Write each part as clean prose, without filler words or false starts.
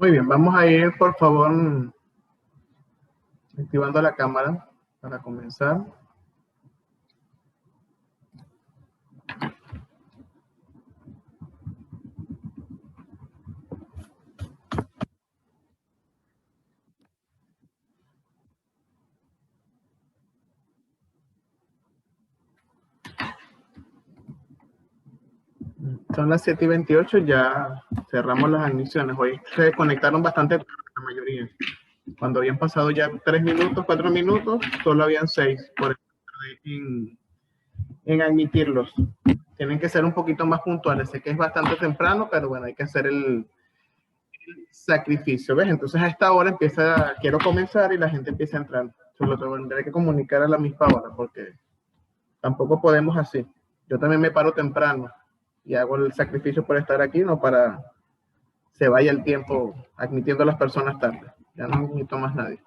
Muy bien, vamos a ir, por favor, activando la cámara para comenzar. Son las 7:28, ya cerramos las admisiones. Hoy se conectaron bastante la mayoría. Cuando habían pasado ya 3 minutos, 4 minutos, solo habían 6 por en admitirlos. Tienen que ser un poquito más puntuales. Sé que es bastante temprano, pero bueno, hay que hacer el sacrificio, ¿ves? Entonces a esta hora quiero comenzar y la gente empieza a entrar. Solo tendré que comunicar a la misma hora porque tampoco podemos así. Yo también me paro temprano y hago el sacrificio por estar aquí, no para se vaya el tiempo admitiendo a las personas tarde. Ya no admito más nadie.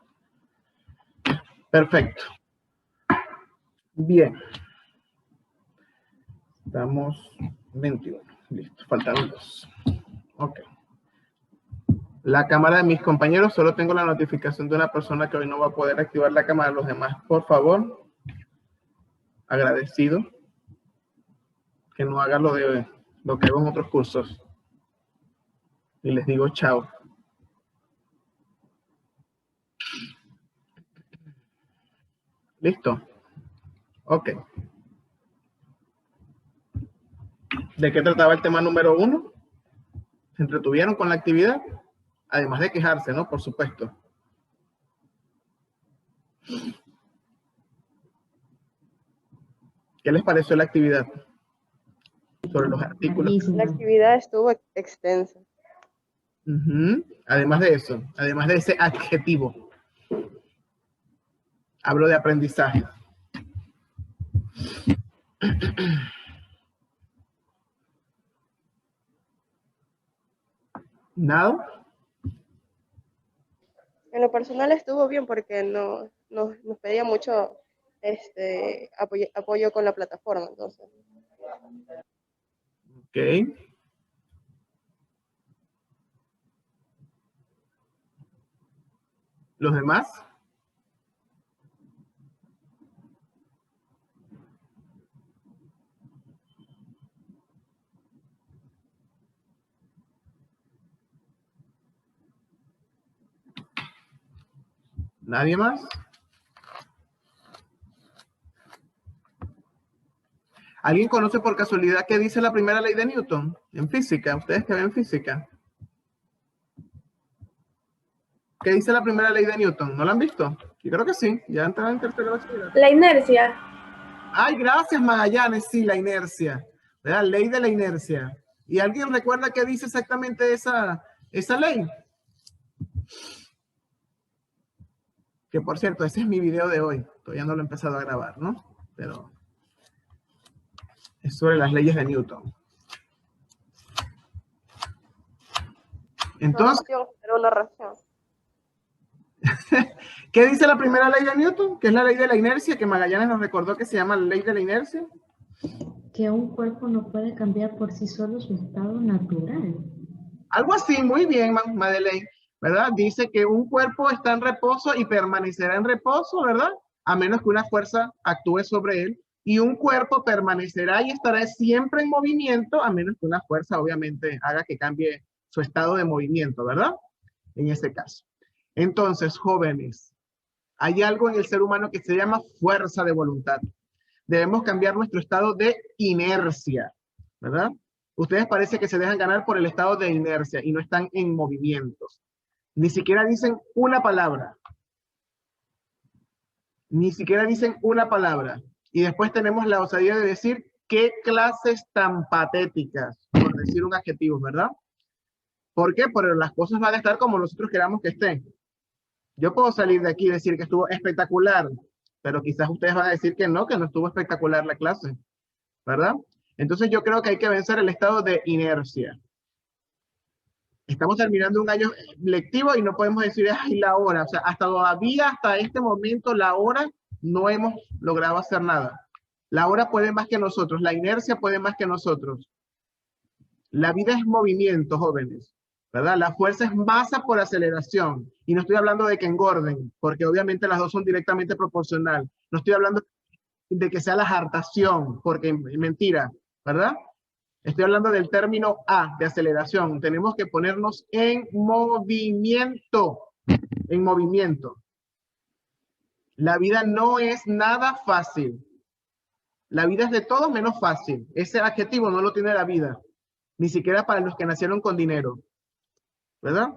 Perfecto. Bien. Estamos 21. Listo. Faltan 2. Ok. La cámara de mis compañeros, solo tengo la notificación de una persona que hoy no va a poder activar la cámara. Los demás, por favor, agradecido que no haga lo que hago en otros cursos. Y les digo chao. ¿Listo? Ok. ¿De qué trataba el tema número 1? ¿Se entretuvieron con la actividad? Además de quejarse, ¿no? Por supuesto. ¿Qué les pareció la actividad? Sobre los artículos. La actividad estuvo extensa. Además de eso, además de ese adjetivo, hablo de aprendizaje. ¿Nada? En lo personal estuvo bien porque nos pedía mucho apoyo con la plataforma. Entonces. Ok. ¿Los demás? ¿Nadie más? ¿Alguien conoce por casualidad qué dice la primera ley de Newton en física? Ustedes que ven física. ¿Qué dice la primera ley de Newton? ¿No la han visto? Yo creo que sí. Ya entraron en tercero bachillerato. La inercia. Ay, gracias, Magallanes. Sí, la inercia. ¿Verdad? Ley de la inercia. ¿Y alguien recuerda qué dice exactamente esa ley? Que por cierto, ese es mi video de hoy. Todavía no lo he empezado a grabar, ¿no? Pero es sobre las leyes de Newton. Entonces, Era una razón. ¿qué dice la primera ley de Newton? Que es la ley de la inercia, que Magallanes nos recordó que se llama la ley de la inercia. Que un cuerpo no puede cambiar por sí solo su estado natural. Algo así, muy bien, Madeleine, ¿verdad? Dice que un cuerpo está en reposo y permanecerá en reposo, ¿verdad? A menos que una fuerza actúe sobre él. Y un cuerpo permanecerá y estará siempre en movimiento, a menos que una fuerza, obviamente, haga que cambie su estado de movimiento, ¿verdad? En ese caso. Entonces, jóvenes, hay algo en el ser humano que se llama fuerza de voluntad. Debemos cambiar nuestro estado de inercia, ¿verdad? Ustedes parece que se dejan ganar por el estado de inercia y no están en movimientos. Ni siquiera dicen una palabra. Ni siquiera dicen una palabra. Y después tenemos la osadía de decir qué clases tan patéticas, por decir un adjetivo, ¿verdad? ¿Por qué? Porque las cosas van a estar como nosotros queramos que estén. Yo puedo salir de aquí y decir que estuvo espectacular, pero quizás ustedes van a decir que no estuvo espectacular la clase, ¿verdad? Entonces yo creo que hay que vencer el estado de inercia. Estamos terminando un año lectivo y no podemos decir, ay, la hora. O sea, hasta este momento, la hora no hemos logrado hacer nada. La hora puede más que nosotros, la inercia puede más que nosotros. La vida es movimiento, jóvenes. ¿verdad? La fuerza es masa por aceleración. Y no estoy hablando de que engorden, porque obviamente las dos son directamente proporcional. No estoy hablando de que sea la jartación, porque mentira, ¿verdad? Estoy hablando del término A, de aceleración. Tenemos que ponernos en movimiento. En movimiento. La vida no es nada fácil. La vida es de todo menos fácil. Ese adjetivo no lo tiene la vida. Ni siquiera para los que nacieron con dinero. ¿Verdad?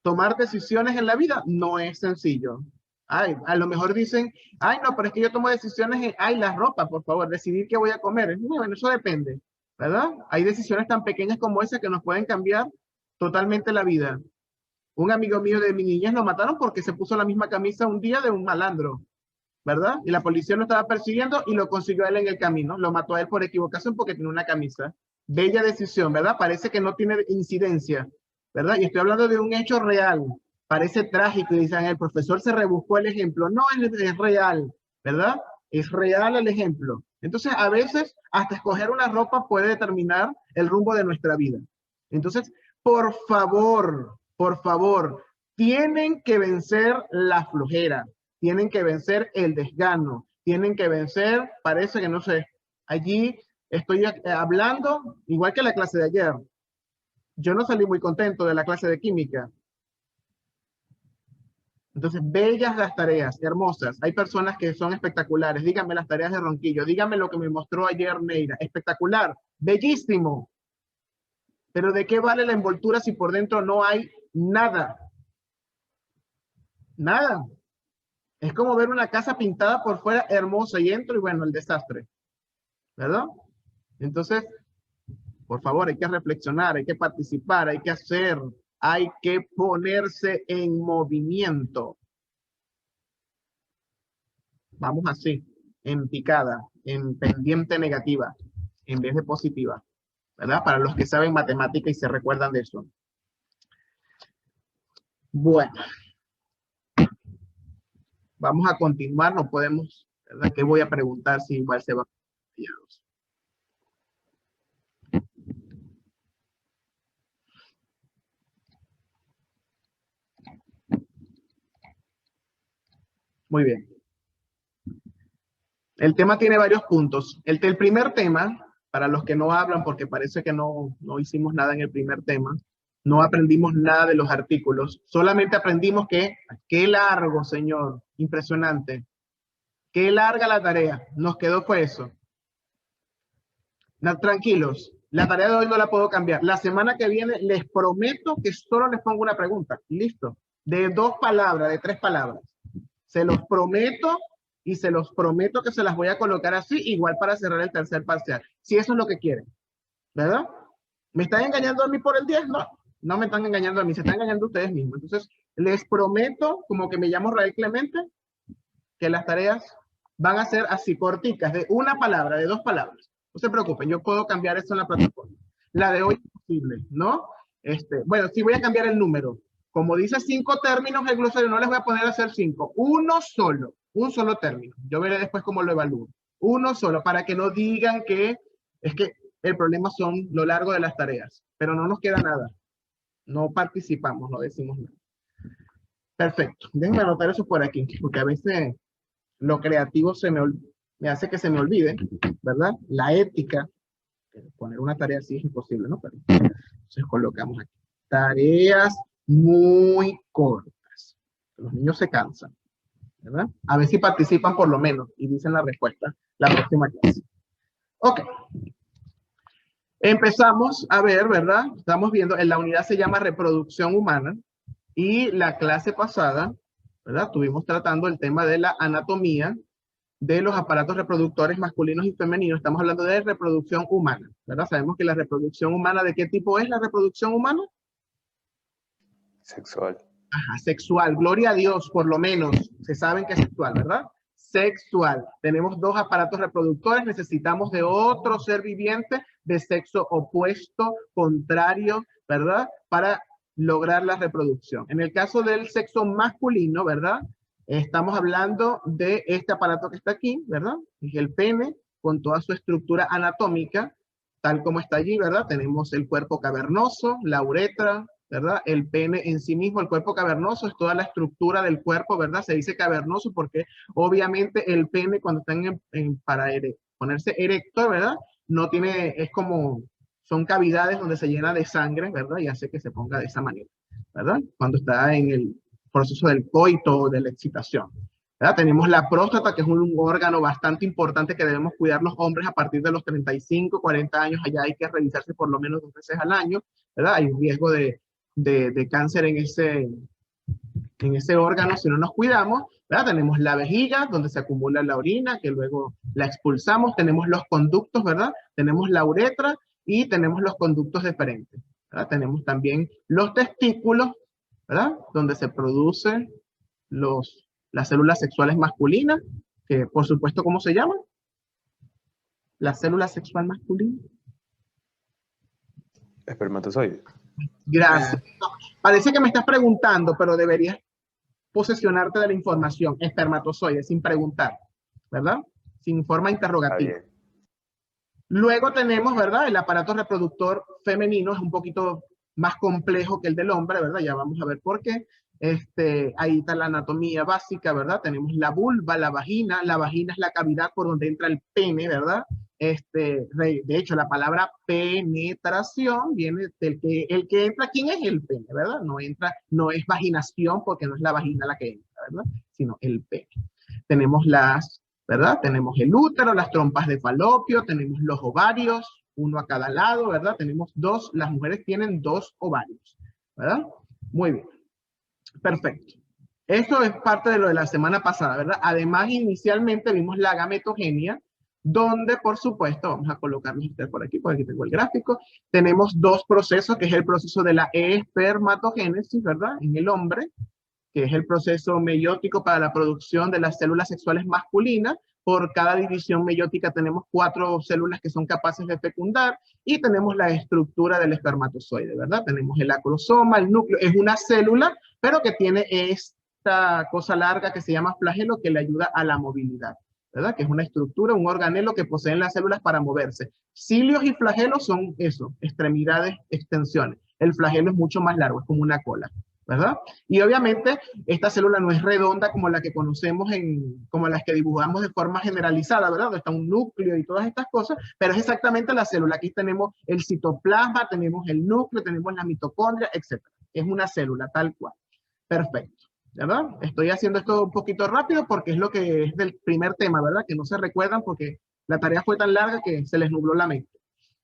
Tomar decisiones en la vida no es sencillo. Ay, a lo mejor dicen, ay, no, pero es que yo tomo decisiones en, ay, la ropa, por favor, decidir qué voy a comer. Bueno, eso depende, ¿verdad? Hay decisiones tan pequeñas como esas que nos pueden cambiar totalmente la vida. Un amigo mío de mi niñez lo mataron porque se puso la misma camisa un día de un malandro, ¿verdad? Y la policía lo estaba persiguiendo y lo consiguió a él en el camino. Lo mató a él por equivocación porque tenía una camisa. Bella decisión, ¿verdad? Parece que no tiene incidencia, ¿verdad? Y estoy hablando de un hecho real. Parece trágico y dicen, el profesor se rebuscó el ejemplo. No, es real, ¿verdad? Es real el ejemplo. Entonces, a veces, hasta escoger una ropa puede determinar el rumbo de nuestra vida. Entonces, por favor, tienen que vencer la flojera, tienen que vencer el desgano, tienen que vencer, parece que no sé, allí estoy hablando, igual que la clase de ayer. Yo no salí muy contento de la clase de química. Entonces, bellas las tareas, hermosas. Hay personas que son espectaculares. Díganme las tareas de Ronquillo. Díganme lo que me mostró ayer Neira. Espectacular, bellísimo. Pero ¿de qué vale la envoltura si por dentro no hay nada? Nada. Es como ver una casa pintada por fuera hermosa y entro y bueno, el desastre. ¿Verdad? Entonces, por favor, hay que reflexionar, hay que participar, hay que hacer, hay que ponerse en movimiento. Vamos así, en picada, en pendiente negativa, en vez de positiva. ¿Verdad? Para los que saben matemática y se recuerdan de eso. Bueno. Vamos a continuar, no podemos, ¿verdad? ¿Qué voy a preguntar si igual se va? Muy bien. El tema tiene varios puntos. El primer tema, para los que no hablan, porque parece que no hicimos nada en el primer tema, no aprendimos nada de los artículos, solamente aprendimos que, qué largo, señor, impresionante, qué larga la tarea, nos quedó fue eso. No, tranquilos, la tarea de hoy no la puedo cambiar. La semana que viene les prometo que solo les pongo una pregunta, listo, de 2 palabras, de 3 palabras. Se los prometo y se los prometo que se las voy a colocar así, igual para cerrar el tercer parcial, si eso es lo que quieren, ¿verdad? ¿Me están engañando a mí por el 10? No, no me están engañando a mí, se están engañando ustedes mismos. Entonces, les prometo, como que me llamo Rael Clemente, que las tareas van a ser así corticas, de 1 palabra, de 2 palabras. No se preocupen, yo puedo cambiar esto en la plataforma. La de hoy es posible, ¿no? Bueno, sí voy a cambiar el número. Como dice 5 términos el glosario, no les voy a poner a hacer 5. Uno solo, un solo término. Yo veré después cómo lo evalúo. Uno solo, para que no digan que es que el problema son lo largo de las tareas. Pero no nos queda nada. No participamos, no decimos nada. Perfecto. Déjenme anotar eso por aquí, porque a veces lo creativo me hace que se me olvide, ¿verdad? La ética. Poner una tarea así es imposible, ¿no? Pero, entonces colocamos aquí. Tareas muy cortas. Los niños se cansan, ¿verdad? A ver si participan por lo menos y dicen la respuesta la próxima clase. Ok. Empezamos a ver, ¿verdad? Estamos viendo, en la unidad se llama reproducción humana y la clase pasada, ¿verdad? Estuvimos tratando el tema de la anatomía de los aparatos reproductores masculinos y femeninos. Estamos hablando de reproducción humana, ¿verdad? Sabemos que la reproducción humana, ¿de qué tipo es la reproducción humana? Sexual. Ajá, sexual. Gloria a Dios, por lo menos. Se saben que es sexual, ¿verdad? Sexual. Tenemos 2 aparatos reproductores, necesitamos de otro ser viviente de sexo opuesto, contrario, ¿verdad? Para lograr la reproducción. En el caso del sexo masculino, ¿verdad? Estamos hablando de este aparato que está aquí, ¿verdad? Es el pene con toda su estructura anatómica. tal como está allí, ¿verdad? Tenemos el cuerpo cavernoso, la uretra, ¿verdad? El pene en sí mismo, el cuerpo cavernoso es toda la estructura del cuerpo, ¿verdad? Se dice cavernoso porque obviamente el pene cuando está para ponerse erecto, ¿verdad? No tiene, es como, son cavidades donde se llena de sangre, ¿verdad? Y hace que se ponga de esa manera, ¿verdad? Cuando está en el proceso del coito o de la excitación. ¿Verdad? Tenemos la próstata, que es un órgano bastante importante que debemos cuidar los hombres a partir de los 35, 40 años. Allá hay que revisarse por lo menos 2 veces al año, ¿verdad? Hay un riesgo de cáncer en ese órgano si no nos cuidamos, ¿verdad? Tenemos la vejiga, donde se acumula la orina, que luego la expulsamos. Tenemos los conductos, ¿verdad? Tenemos la uretra y tenemos los conductos deferentes, ¿verdad? Tenemos también los testículos, ¿verdad? Donde se producen las células sexuales masculinas, que por supuesto, ¿cómo se llaman? La célula sexual masculina. Espermatozoide. Gracias. No, parece que me estás preguntando, pero deberías posesionarte de la información. Espermatozoide, sin preguntar, ¿verdad? Sin forma interrogativa. Luego tenemos, ¿verdad? El aparato reproductor femenino es un poquito más complejo que el del hombre, ¿verdad? Ya vamos a ver por qué. Ahí está la anatomía básica, ¿verdad? Tenemos la vulva, la vagina. La vagina es la cavidad por donde entra el pene, ¿verdad? De hecho, la palabra penetración viene del que el que entra, ¿quién es el pene, verdad? No entra, no es vaginación porque no es la vagina la que entra, ¿verdad? Sino el pene. Tenemos ¿verdad? Tenemos el útero, las trompas de falopio, tenemos los ovarios, uno a cada lado, ¿verdad? Tenemos las mujeres tienen 2 ovarios, ¿verdad? Muy bien. Perfecto. Eso es parte de lo de la semana pasada, ¿verdad? Además, inicialmente vimos la gametogenia, donde, por supuesto, vamos a colocarnos por aquí tengo el gráfico, tenemos 2 procesos, que es el proceso de la espermatogénesis, ¿verdad? En el hombre, que es el proceso meiótico para la producción de las células sexuales masculinas. Por cada división meiótica tenemos 4 células que son capaces de fecundar, y tenemos la estructura del espermatozoide, ¿verdad? Tenemos el acrosoma, el núcleo, es una célula, pero que tiene esta cosa larga que se llama flagelo, que le ayuda a la movilidad, ¿verdad? Que es una estructura, un organelo que poseen las células para moverse. Cilios y flagelos son eso, extremidades, extensiones. El flagelo es mucho más largo, es como una cola, ¿verdad? Y obviamente esta célula no es redonda como la que conocemos, como las que dibujamos de forma generalizada, ¿verdad? Donde está un núcleo y todas estas cosas, pero es exactamente la célula. Aquí tenemos el citoplasma, tenemos el núcleo, tenemos la mitocondria, etc. Es una célula tal cual. Perfecto, ¿verdad? Estoy haciendo esto un poquito rápido porque es lo que es del primer tema, ¿verdad? Que no se recuerdan porque la tarea fue tan larga que se les nubló la mente.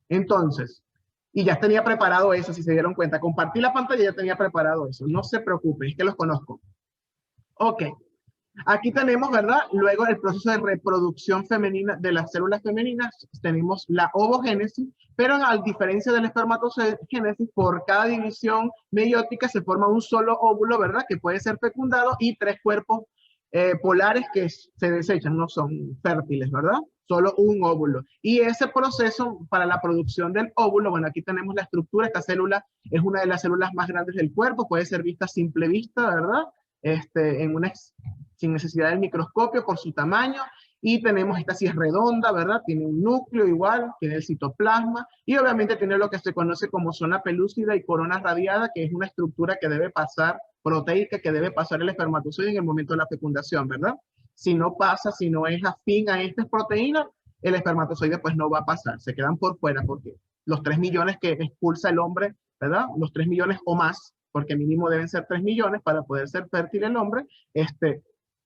Entonces, y ya tenía preparado eso, si se dieron cuenta. Compartí la pantalla y ya tenía preparado eso. No se preocupen, es que los conozco. Ok. Aquí tenemos, ¿verdad? Luego el proceso de reproducción femenina de las células femeninas. Tenemos la ovogénesis, pero a diferencia del espermatogénesis, por cada división meiótica se forma un solo óvulo, ¿verdad? Que puede ser fecundado, y 3 cuerpos polares que se desechan, no son fértiles, ¿verdad? Solo un óvulo. Y ese proceso para la producción del óvulo, bueno, aquí tenemos la estructura. Esta célula es una de las células más grandes del cuerpo, puede ser vista a simple vista, ¿verdad? Sin necesidad del microscopio por su tamaño. Y tenemos, esta sí es redonda, ¿verdad? Tiene un núcleo igual, tiene el citoplasma, y obviamente tiene lo que se conoce como zona pelúcida y corona radiada, que es una estructura que debe pasar, proteica, que debe pasar el espermatozoide en el momento de la fecundación, ¿verdad? Si no pasa, si no es afín a estas proteínas, el espermatozoide pues no va a pasar, se quedan por fuera, porque los 3 millones que expulsa el hombre, ¿verdad? Los 3 millones o más, porque mínimo deben ser 3 millones para poder ser fértil el hombre,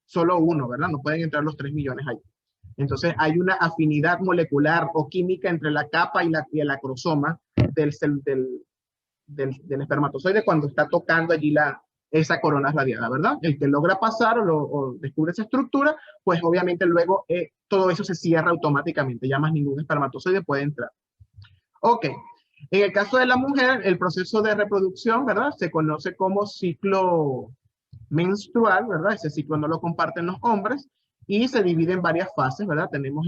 solo uno, ¿verdad? No pueden entrar los 3 millones ahí. Entonces hay una afinidad molecular o química entre la capa y el acrosoma del espermatozoide cuando está tocando allí esa corona radiada, ¿verdad? El que logra pasar o descubre esa estructura, pues obviamente luego todo eso se cierra automáticamente, ya más ningún espermatozoide puede entrar. Ok, en el caso de la mujer, el proceso de reproducción, ¿verdad? Se conoce como ciclo menstrual, ¿verdad? Ese ciclo no lo comparten los hombres y se divide en varias fases, ¿verdad? Tenemos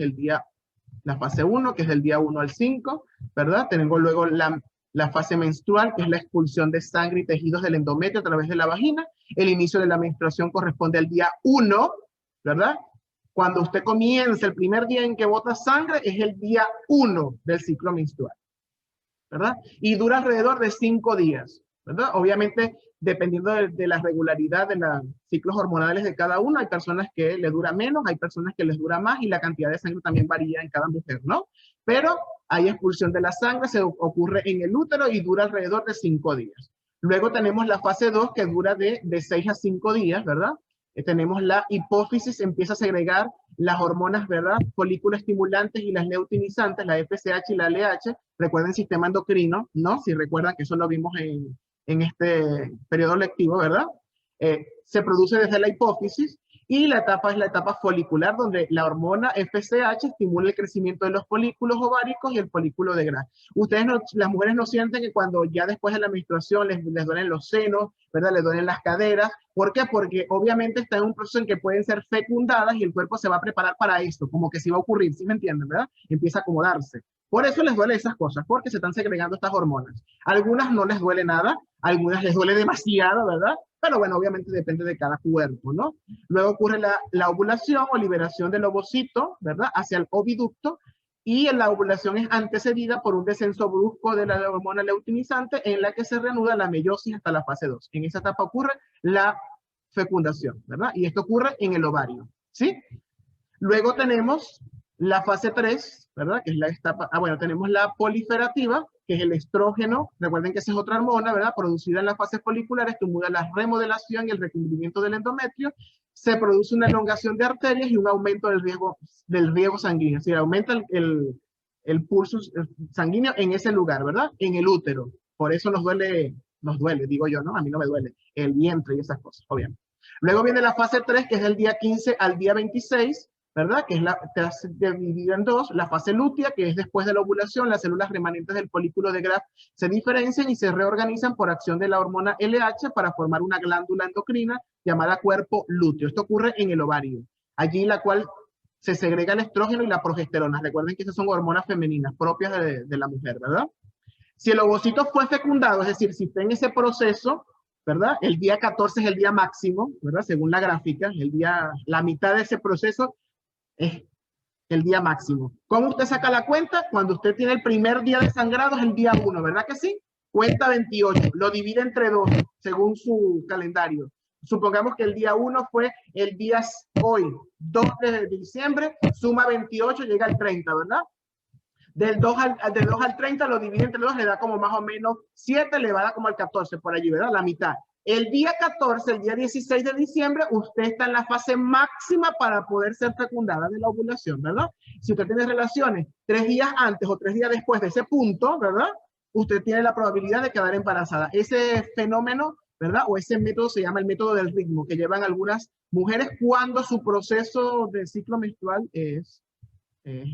la fase 1, que es del día 1 al 5, ¿verdad? Tenemos luego la fase menstrual, que es la expulsión de sangre y tejidos del endometrio a través de la vagina. El inicio de la menstruación corresponde al día 1, ¿verdad? Cuando usted comienza, el primer día en que bota sangre es el día 1 del ciclo menstrual, ¿verdad? Y dura alrededor de 5 días, ¿verdad? Obviamente, dependiendo de la regularidad de los ciclos hormonales de cada uno, hay personas que le dura menos, hay personas que les dura más y la cantidad de sangre también varía en cada mujer, ¿no? Pero hay expulsión de la sangre, se ocurre en el útero y dura alrededor de 5 días. Luego tenemos la fase 2 que dura de 6 a 5 días, ¿verdad? Tenemos la hipófisis, empieza a segregar las hormonas, ¿verdad? Folículo estimulantes y las leutinizantes, la FSH y la LH. Recuerden sistema endocrino, ¿no? Si recuerdan que eso lo vimos en este periodo lectivo, ¿verdad? Se produce desde la hipófisis y la etapa es la etapa folicular, donde la hormona FSH estimula el crecimiento de los folículos ováricos y el folículo de Graf. Ustedes, las mujeres no sienten que cuando ya después de la menstruación les duelen los senos, ¿verdad? Les duelen las caderas. ¿Por qué? Porque obviamente está en un proceso en que pueden ser fecundadas y el cuerpo se va a preparar para esto, como que sí va a ocurrir, ¿sí me entienden, verdad? Empieza a acomodarse. Por eso les duele esas cosas, porque se están segregando estas hormonas. Algunas no les duele nada, algunas les duele demasiado, ¿verdad? Pero bueno, obviamente depende de cada cuerpo, ¿no? Luego ocurre la ovulación o liberación del ovocito, ¿verdad? Hacia el oviducto, y la ovulación es antecedida por un descenso brusco de la hormona leutinizante en la que se reanuda la meiosis hasta la fase 2. En esa etapa ocurre la fecundación, ¿verdad? Y esto ocurre en el ovario, ¿sí? Luego tenemos la fase 3, ¿verdad? Que es la etapa, bueno, tenemos la proliferativa, que es el estrógeno. Recuerden que esa es otra hormona, ¿verdad? Producida en la fase folicular, estimula la remodelación y el recubrimiento del endometrio. Se produce una elongación de arterias y un aumento del riego sanguíneo. Es decir, aumenta el pulso sanguíneo en ese lugar, ¿verdad? En el útero. Por eso nos duele, digo yo, ¿no? A mí no me duele el vientre y esas cosas, obviamente. Luego viene la fase 3, que es del día 15 al día 26, ¿verdad? Que es dividida en dos. La fase lútea, que es después de la ovulación, las células remanentes del folículo de Graf se diferencian y se reorganizan por acción de la hormona LH para formar una glándula endocrina llamada cuerpo lúteo. Esto ocurre en el ovario, allí la cual se segrega el estrógeno y la progesterona. Recuerden que esas son hormonas femeninas propias de la mujer, ¿verdad? Si el ovocito fue fecundado, es decir, si está en ese proceso, ¿verdad? El día 14 es el día máximo, ¿verdad? Según la gráfica, la mitad de ese proceso es el día máximo. ¿Cómo usted saca la cuenta? Cuando usted tiene el primer día de sangrado es el día 1, ¿verdad que sí? Cuenta 28, lo divide entre 2, según su calendario. Supongamos que el día 1 fue el día hoy, 2 de diciembre, suma 28, llega al 30, ¿verdad? Del 2 al 30 lo divide entre 2, le da como más o menos 7, le va a dar como al 14 por allí, ¿verdad? La mitad. El día 14, el día 16 de diciembre, usted está en la fase máxima para poder ser fecundada de la ovulación, ¿verdad? Si usted tiene relaciones 3 días antes o 3 días después de ese punto, ¿verdad? Usted tiene la probabilidad de quedar embarazada. Ese fenómeno, ¿verdad? O ese método se llama el método del ritmo, que llevan algunas mujeres cuando su proceso de ciclo menstrual es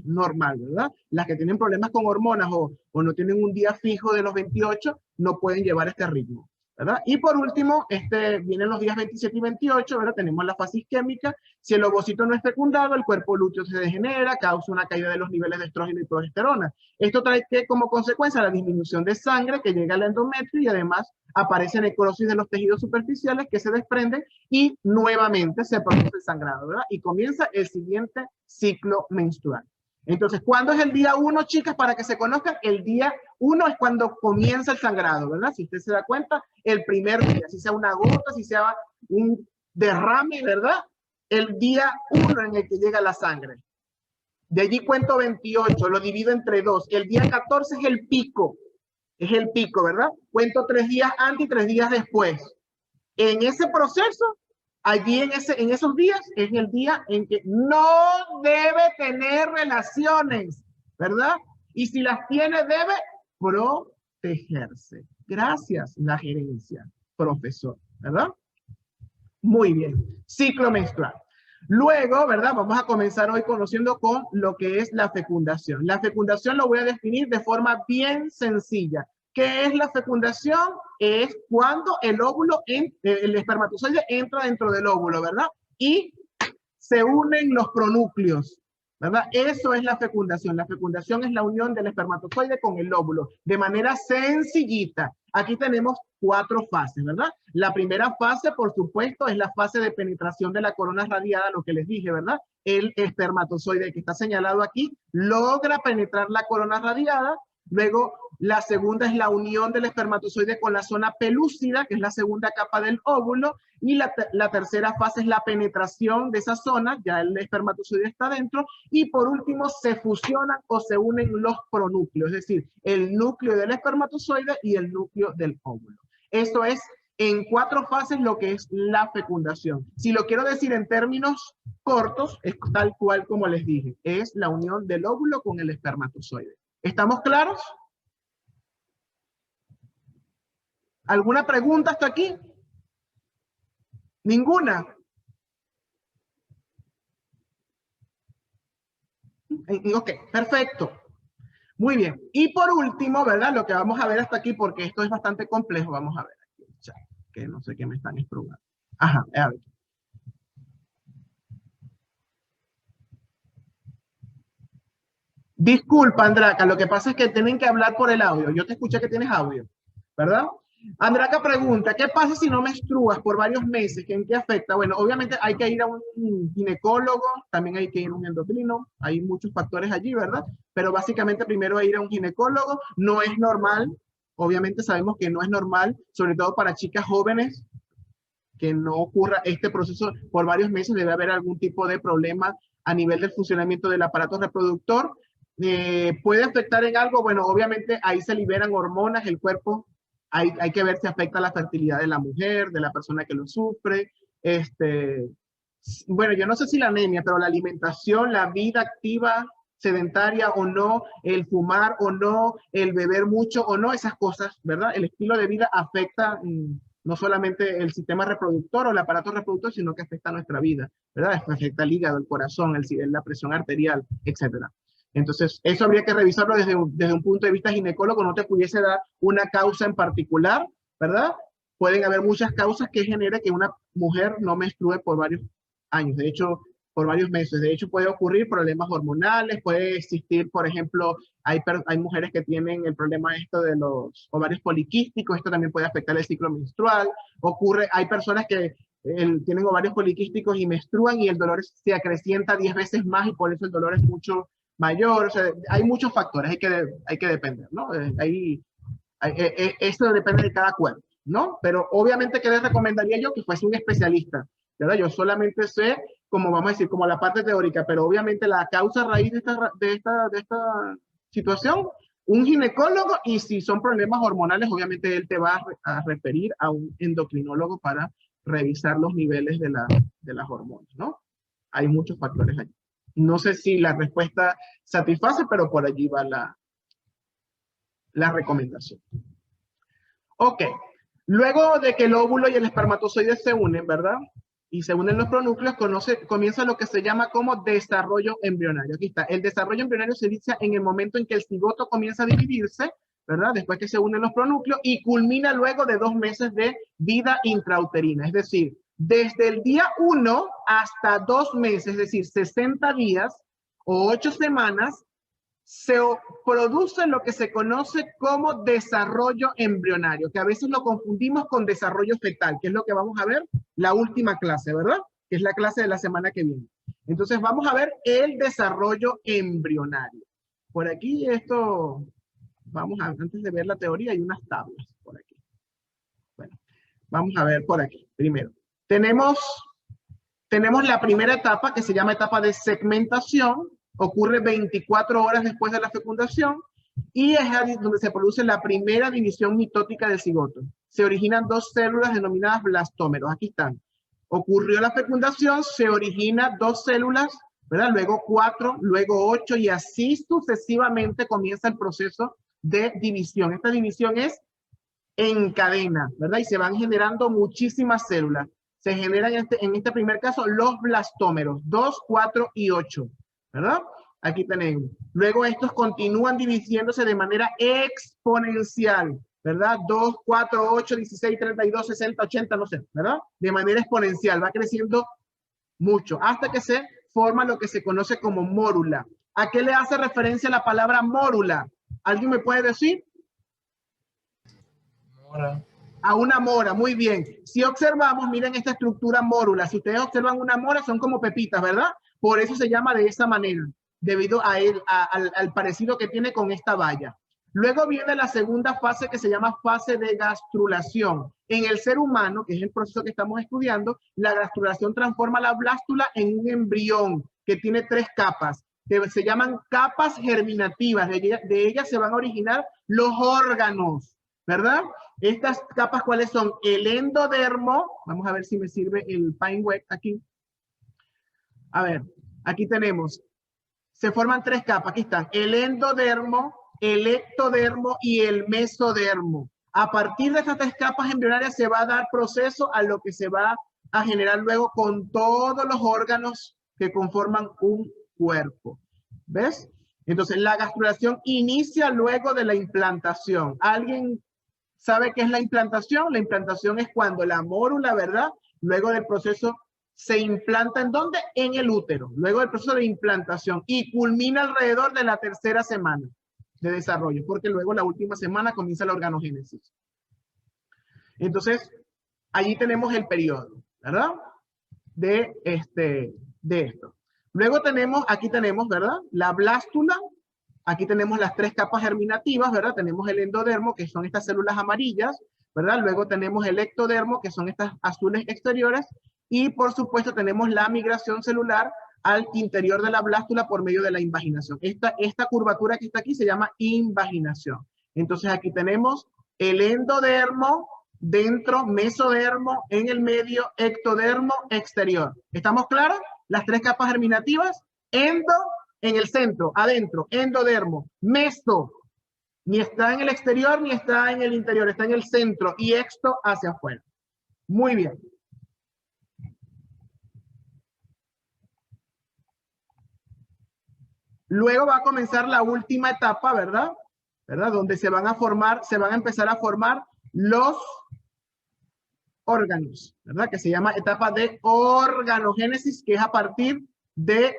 normal, ¿verdad? Las que tienen problemas con hormonas o no tienen un día fijo de los 28, no pueden llevar este ritmo, ¿verdad? Y por último, vienen los días 27 y 28, ¿verdad? Tenemos la fase isquémica. Si el ovocito no es fecundado, el cuerpo lúteo se degenera, causa una caída de los niveles de estrógeno y progesterona. Esto trae como consecuencia la disminución de sangre que llega al endometrio y además aparece necrosis de los tejidos superficiales que se desprenden y nuevamente se produce el sangrado, ¿verdad? Y comienza el siguiente ciclo menstrual. Entonces, ¿cuándo es el día 1, chicas? Para que se conozcan, el día 1 es cuando comienza el sangrado, ¿verdad? Si usted se da cuenta, el primer día, si sea una gota, si sea un derrame, ¿verdad? El día 1 en el que llega la sangre. De allí cuento 28, lo divido entre 2. El día 14 es el pico, ¿verdad? Cuento 3 días antes y 3 días después. En ese proceso, allí en esos días, es el día en que no debe tener relaciones, ¿verdad? Y si las tiene, debe protegerse. Gracias, la gerencia, profesor, ¿verdad? Muy bien. Ciclo menstrual. Luego, ¿verdad? Vamos a comenzar hoy conociendo con lo que es la fecundación. La fecundación lo voy a definir de forma bien sencilla. ¿Qué es la fecundación? Es cuando el óvulo, el espermatozoide entra dentro del óvulo, ¿verdad? Y se unen los pronúcleos, ¿verdad? Eso es la fecundación. La fecundación es la unión del espermatozoide con el óvulo, de manera sencillita. Aquí tenemos 4 fases, ¿verdad? La primera fase, por supuesto, es la fase de penetración de la corona radiada, lo que les dije, ¿verdad? El espermatozoide que está señalado aquí logra penetrar la corona radiada. Luego, la segunda es la unión del espermatozoide con la zona pelúcida, que es la segunda capa del óvulo. Y la tercera fase es la penetración de esa zona, ya el espermatozoide está dentro. Y por último, se fusionan o se unen los pronúcleos, es decir, el núcleo del espermatozoide y el núcleo del óvulo. Esto es en 4 fases lo que es la fecundación. Si lo quiero decir en términos cortos, es tal cual como les dije, es la unión del óvulo con el espermatozoide. ¿Estamos claros? ¿Alguna pregunta hasta aquí? ¿Ninguna? Ok, perfecto. Muy bien. Y por último, ¿verdad? Lo que vamos a ver hasta aquí, porque esto es bastante complejo, vamos a ver aquí en el chat, que no sé qué me están estrugando. Ajá, a ver. Disculpa, Andraka, lo que pasa es que tienen que hablar por el audio. Yo te escuché que tienes audio, ¿verdad? Andraka pregunta, ¿qué pasa si no menstruas por varios meses? ¿En qué afecta? Bueno, obviamente hay que ir a un ginecólogo, también hay que ir a un endocrino, hay muchos factores allí, ¿verdad? Pero básicamente primero ir a un ginecólogo, no es normal, obviamente sabemos que no es normal, sobre todo para chicas jóvenes, que no ocurra este proceso por varios meses, debe haber algún tipo de problema a nivel del funcionamiento del aparato reproductor. ¿Puede afectar en algo? Bueno, obviamente ahí se liberan hormonas, el cuerpo, hay que ver si afecta la fertilidad de la mujer, de la persona que lo sufre. Bueno, yo no sé si la anemia, pero la alimentación, la vida activa, sedentaria o no, el fumar o no, el beber mucho o no, esas cosas, ¿verdad? El estilo de vida afecta no solamente el sistema reproductor o el aparato reproductor, sino que afecta a nuestra vida, ¿verdad? Afecta el hígado, el corazón, la presión arterial, etcétera. Entonces, eso habría que revisarlo desde un punto de vista ginecólogo, no te pudiese dar una causa en particular, ¿verdad? Pueden haber muchas causas que generen que una mujer no menstrue por varios años, de hecho, por varios meses. De hecho, puede ocurrir problemas hormonales, puede existir, por ejemplo, hay mujeres que tienen el problema esto de los ovarios poliquísticos, esto también puede afectar el ciclo menstrual. Hay personas que tienen ovarios poliquísticos y menstruan y el dolor se acrecienta 10 veces más y por eso el dolor es mucho mayor. O sea, hay muchos factores, hay que depender, ¿no? Esto depende de cada cuerpo, ¿no? Pero obviamente, ¿qué les recomendaría yo? Que fuese un especialista, ¿verdad? Yo solamente sé, como vamos a decir, como la parte teórica, pero obviamente la causa raíz de esta situación, un ginecólogo, y si son problemas hormonales, obviamente él te va a referir a un endocrinólogo para revisar los niveles de las hormonas, ¿no? Hay muchos factores allí. No sé si la respuesta satisface, pero por allí va la recomendación. Ok. Luego de que el óvulo y el espermatozoide se unen, ¿verdad? Y se unen los pronúcleos, comienza lo que se llama como desarrollo embrionario. Aquí está. El desarrollo embrionario se inicia en el momento en que el cigoto comienza a dividirse, ¿verdad? Después que se unen los pronúcleos y culmina luego de 2 meses de vida intrauterina. Es decir, desde el día 1 hasta 2 meses, es decir, 60 días o 8 semanas, se produce lo que se conoce como desarrollo embrionario, que a veces lo confundimos con desarrollo fetal, que es lo que vamos a ver la última clase, ¿verdad? Que es la clase de la semana que viene. Entonces vamos a ver el desarrollo embrionario. Por aquí antes de ver la teoría, hay unas tablas por aquí. Bueno, vamos a ver por aquí. Primero, tenemos la primera etapa que se llama etapa de segmentación. Ocurre 24 horas después de la fecundación y es ahí donde se produce la primera división mitótica del cigoto. Se originan 2 células denominadas blastómeros. Aquí están. Ocurrió la fecundación, se originan 2 células, ¿verdad? Luego 4, luego 8 y así sucesivamente comienza el proceso de división. Esta división es en cadena, ¿verdad? Y se van generando muchísimas células. Se generan en este primer caso los blastómeros, 2, 4 y 8. ¿Verdad? Aquí tenemos. Luego estos continúan dividiéndose de manera exponencial, ¿verdad? 2, 4, 8, 16, 32, 60, 80, no sé, ¿verdad? De manera exponencial, va creciendo mucho, hasta que se forma lo que se conoce como mórula. ¿A qué le hace referencia la palabra mórula? ¿Alguien me puede decir? Mora. A una mora, muy bien. Si observamos, miren esta estructura mórula. Si ustedes observan una mora, son como pepitas, ¿verdad? Por eso se llama de esa manera, debido a al parecido que tiene con esta valla. Luego viene la segunda fase que se llama fase de gastrulación. En el ser humano, que es el proceso que estamos estudiando, la gastrulación transforma la blástula en un embrión que tiene 3 capas, que se llaman capas germinativas. De ellas se van a originar los órganos, ¿verdad? Estas capas, ¿cuáles son? El endodermo. Vamos a ver si me sirve el PineWeb aquí. A ver, aquí tenemos. Se forman 3 capas. Aquí están. El endodermo, el ectodermo y el mesodermo. A partir de estas 3 capas embrionarias se va a dar proceso a lo que se va a generar luego con todos los órganos que conforman un cuerpo. ¿Ves? Entonces, la gastrulación inicia luego de la implantación. ¿Alguien sabe qué es la implantación? La implantación es cuando la mórula, ¿verdad? Luego del proceso se implanta ¿en dónde? En el útero. Luego del proceso de implantación y culmina alrededor de la 3ª semana de desarrollo, porque luego la última semana comienza la organogénesis. Entonces, allí tenemos el periodo, ¿verdad? De esto. Luego tenemos, aquí tenemos, ¿verdad? La blástula. Aquí tenemos las 3 capas germinativas, ¿verdad? Tenemos el endodermo, que son estas células amarillas, ¿verdad? Luego tenemos el ectodermo, que son estas azules exteriores. Y, por supuesto, tenemos la migración celular al interior de la blástula por medio de la invaginación. Esta curvatura que está aquí se llama invaginación. Entonces, aquí tenemos el endodermo, dentro, mesodermo, en el medio, ectodermo, exterior. ¿Estamos claros? Las 3 capas germinativas, endo, en el centro, adentro, endodermo, meso, ni está en el exterior ni está en el interior, está en el centro, y exto hacia afuera. Muy bien. Luego va a comenzar la última etapa, ¿verdad? Donde se van a empezar a formar los órganos, ¿verdad? Que se llama etapa de organogénesis, que es a partir de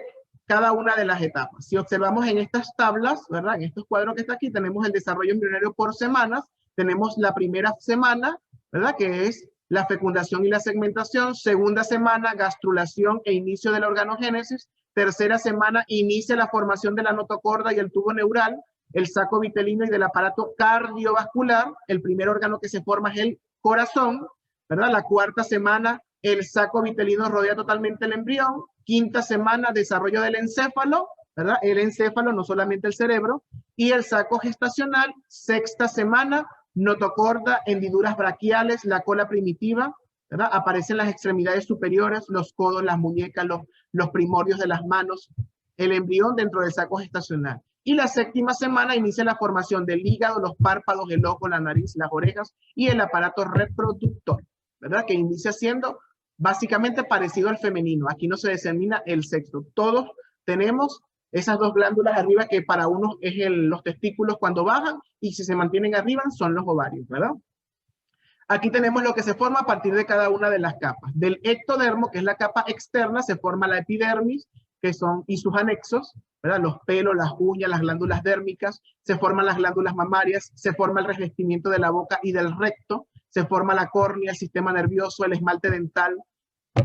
cada una de las etapas. Si observamos en estas tablas, ¿verdad? En estos cuadros que está aquí, tenemos el desarrollo embrionario por semanas. Tenemos la primera semana, ¿verdad? Que es la fecundación y la segmentación. Segunda semana, gastrulación e inicio de la organogénesis. Tercera semana, inicia la formación de la notocorda y el tubo neural, el saco vitelino y del aparato cardiovascular. El primer órgano que se forma es el corazón, ¿verdad? La cuarta semana, el saco vitelino rodea totalmente el embrión. Quinta semana, desarrollo del encéfalo, ¿verdad? El encéfalo, no solamente el cerebro. Y el saco gestacional. Sexta semana, notocorda, hendiduras braquiales, la cola primitiva, ¿verdad? Aparecen las extremidades superiores, los codos, las muñecas, los primordios de las manos, el embrión dentro del saco gestacional. Y la séptima semana inicia la formación del hígado, los párpados, el ojo, la nariz, las orejas y el aparato reproductor, ¿verdad? Que inicia siendo básicamente parecido al femenino. Aquí no se determina el sexo. Todos tenemos esas 2 glándulas arriba que para unos es los testículos cuando bajan y si se mantienen arriba son los ovarios, ¿verdad? Aquí tenemos lo que se forma a partir de cada una de las capas. Del ectodermo, que es la capa externa, se forma la epidermis, que son, y sus anexos, ¿verdad? Los pelos, las uñas, las glándulas dérmicas, se forman las glándulas mamarias, se forma el revestimiento de la boca y del recto, se forma la córnea, el sistema nervioso, el esmalte dental,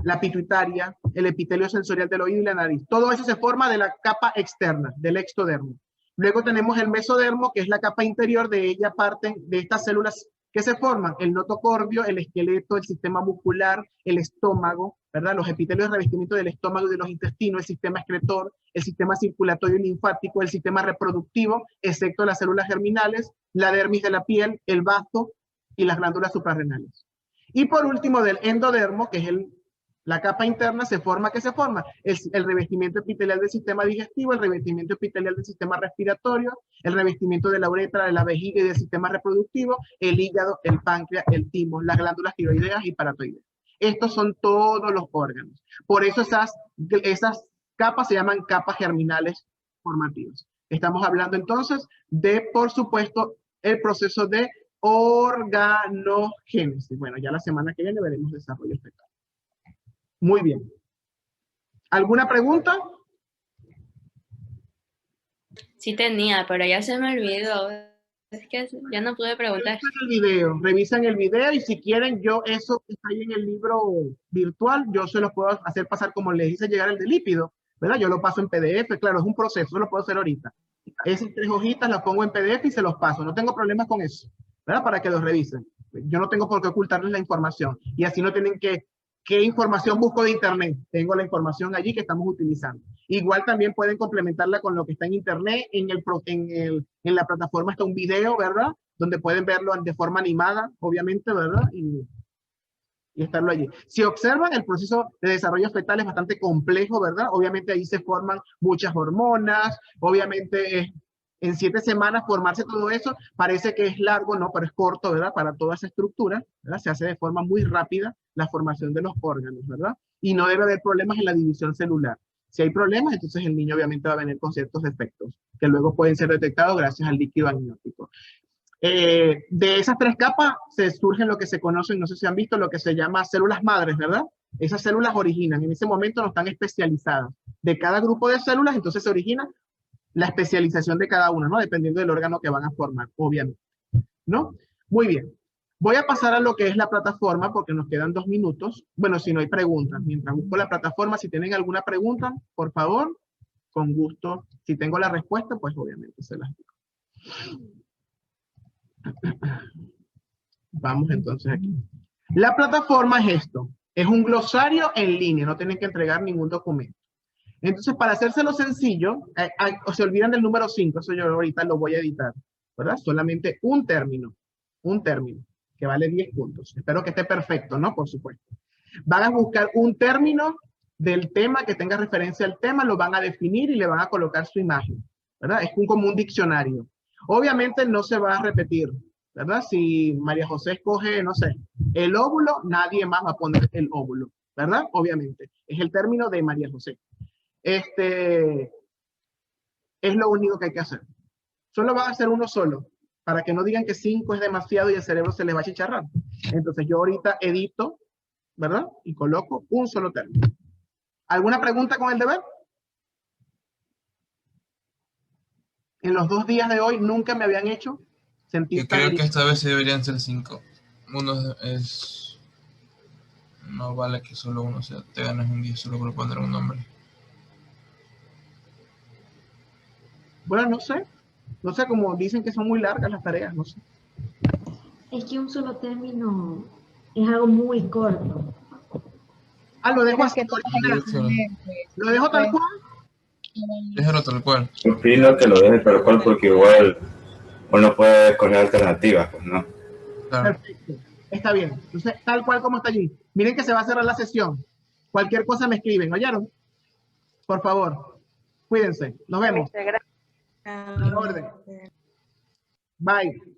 la pituitaria, el epitelio sensorial del oído y la nariz. Todo eso se forma de la capa externa, del ectodermo. Luego tenemos el mesodermo, que es la capa interior. De ella parten de estas células que se forman el notocordio, el esqueleto, el sistema muscular, el estómago, ¿verdad? Los epitelios de revestimiento del estómago y de los intestinos, el sistema excretor, el sistema circulatorio y linfático, el sistema reproductivo, excepto las células germinales, la dermis de la piel, el bazo y las glándulas suprarrenales. Y por último, del endodermo, que es la capa interna, se forma el revestimiento epitelial del sistema digestivo, el revestimiento epitelial del sistema respiratorio, el revestimiento de la uretra, de la vejiga y del sistema reproductivo, el hígado, el páncreas, el timo, las glándulas tiroideas y paratoideas. Estos son todos los órganos. Por eso esas capas se llaman capas germinales formativas. Estamos hablando entonces de, por supuesto, el proceso de organogénesis. Bueno, ya la semana que viene veremos desarrollo fetal. Muy bien. ¿Alguna pregunta? Sí tenía, pero ya se me olvidó. Es que ya no pude preguntar. Revisan el video y si quieren eso que está ahí en el libro virtual, yo se los puedo hacer pasar como les hice llegar el de lípido, ¿verdad? Yo lo paso en PDF, claro, es un proceso, lo puedo hacer ahorita. Esas 3 hojitas las pongo en PDF y se los paso, no tengo problemas con eso, ¿verdad? Para que los revisen. Yo no tengo por qué ocultarles la información y así no tienen ¿qué información busco de internet? Tengo la información allí que estamos utilizando. Igual también pueden complementarla con lo que está en internet. En la plataforma está un video, ¿verdad? Donde pueden verlo de forma animada, obviamente, ¿verdad? Y estarlo allí. Si observan, el proceso de desarrollo fetal es bastante complejo, ¿verdad? Obviamente ahí se forman muchas hormonas, obviamente en 7 semanas formarse todo eso, parece que es largo, no, pero es corto, ¿verdad? Para toda esa estructura, ¿verdad? Se hace de forma muy rápida la formación de los órganos, ¿verdad? Y no debe haber problemas en la división celular. Si hay problemas, entonces el niño obviamente va a venir con ciertos defectos, que luego pueden ser detectados gracias al líquido amniótico. De esas 3 capas se surgen lo que se conocen, no sé si han visto, lo que se llama células madres, ¿verdad? Esas células originan, en ese momento no están especializadas. De cada grupo de células, entonces se origina la especialización de cada una, ¿no? Dependiendo del órgano que van a formar, obviamente, ¿no? Muy bien. Voy a pasar a lo que es la plataforma porque nos quedan 2 minutos. Bueno, si no hay preguntas, mientras busco la plataforma, si tienen alguna pregunta, por favor, con gusto. Si tengo la respuesta, pues obviamente se las digo. Vamos entonces aquí. La plataforma es esto. Es un glosario en línea, no tienen que entregar ningún documento. Entonces, para hacérselo sencillo, o se olvidan del número 5, eso yo ahorita lo voy a editar, ¿verdad? Solamente un término, que vale 10 puntos. Espero que esté perfecto, ¿no? Por supuesto. Van a buscar un término del tema que tenga referencia al tema, lo van a definir y le van a colocar su imagen, ¿verdad? Es como un diccionario. Obviamente no se va a repetir, ¿verdad? Si María José escoge, no sé, el óvulo, nadie más va a poner el óvulo, ¿verdad? Obviamente. Es el término de María José. Es lo único que hay que hacer. Solo van a hacer uno solo, para que no digan que 5 es demasiado y el cerebro se les va a chicharrar. Entonces yo ahorita edito, ¿verdad? Y coloco un solo término. ¿Alguna pregunta con el deber? En los 2 días de hoy nunca me habían hecho sentir Yo creo que esta vez sí deberían ser 5. Uno es... No vale que solo uno sea. Te ganas un día solo por poner un nombre. Bueno, no sé. No sé, como dicen que son muy largas las tareas, no sé. Es que un solo término es algo muy corto. Lo dejo así. ¿Lo dejo tal cual? Déjalo tal cual. Yo opino que lo dejes tal cual porque igual uno puede escoger alternativas, pues, ¿no? Claro. Perfecto. Está bien. Entonces, tal cual como está allí. Miren que se va a cerrar la sesión. Cualquier cosa me escriben, ¿oyeron? Por favor. Cuídense. Nos vemos. Gracias. A la orden. Bye.